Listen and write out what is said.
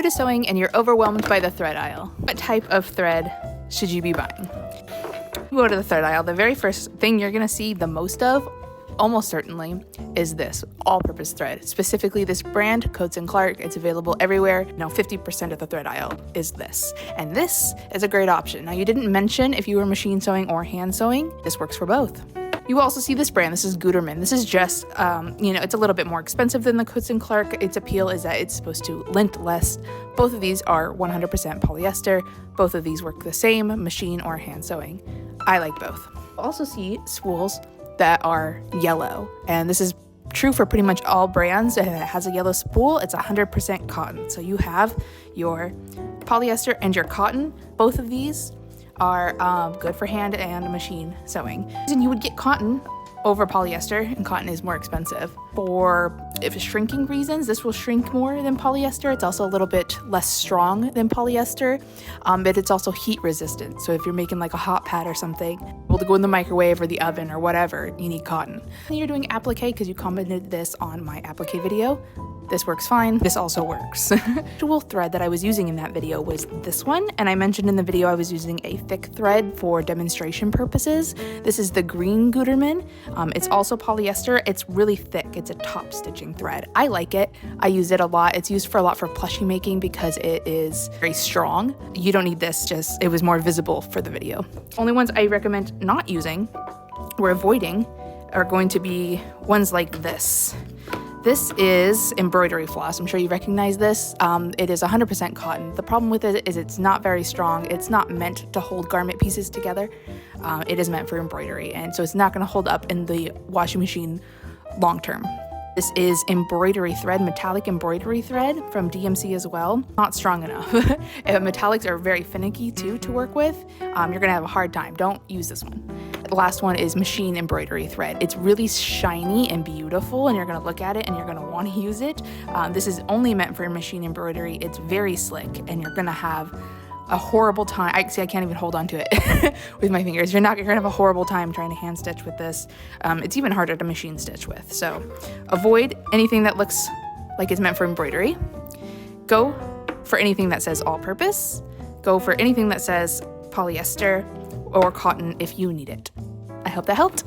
to sewing and you're overwhelmed by the thread aisle, what type of thread should you be buying? You go to the thread aisle, the very first thing you're gonna see the most of, almost certainly, is this all-purpose thread. Specifically this brand, Coats & Clark. It's available everywhere. Now 50% of the thread aisle is this. And this is a great option. Now you didn't mention if you were machine sewing or hand sewing. This works for both. You also see this brand. This is Gutermann. This is just, it's a little bit more expensive than the Coats & Clark. Its appeal is that it's supposed to lint less. Both of these are 100% polyester. Both of these work the same, machine or hand sewing. I like both. You also see spools that are yellow, and this is true for pretty much all brands. If it has a yellow spool, it's 100% cotton. So you have your polyester and your cotton. Both of these are good for hand and machine sewing. And you would get cotton over polyester, and cotton is more expensive. For shrinking reasons, this will shrink more than polyester. It's also a little bit less strong than polyester, but it's also heat resistant. So if you're making like a hot pad or something, able to go in the microwave or the oven or whatever, you need cotton. And you're doing applique because you commented this on my applique video. This works fine. This also works. The actual thread that I was using in that video was this one, and I mentioned in the video I was using a thick thread for demonstration purposes. This is the green Gutermann. It's also polyester. It's really thick. It's a top stitching thread. I like it. I use it a lot. It's used for a lot for plushie making because it is very strong. You don't need this, just it was more visible for the video. Only ones I recommend not using or avoiding are going to be ones like this. This is embroidery floss. I'm sure you recognize this. It is 100% cotton. The problem with it is it's not very strong. It's not meant to hold garment pieces together. It is meant for embroidery, and so it's not gonna hold up in the washing machine long term. This is embroidery thread, metallic embroidery thread from DMC as well. Not strong enough. Metallics are very finicky too to work with. You're gonna have a hard time. Don't use this one. The last one is machine embroidery thread. It's really shiny and beautiful, and you're gonna look at it and you're gonna wanna use it. This is only meant for machine embroidery. It's very slick, and you're gonna have a horrible time. I can't even hold on to it with my fingers. You're gonna have a horrible time trying to hand stitch with this. It's even harder to machine stitch with. So avoid anything that looks like it's meant for embroidery. Go for anything that says all-purpose. Go for anything that says polyester or cotton if you need it. I hope that helped.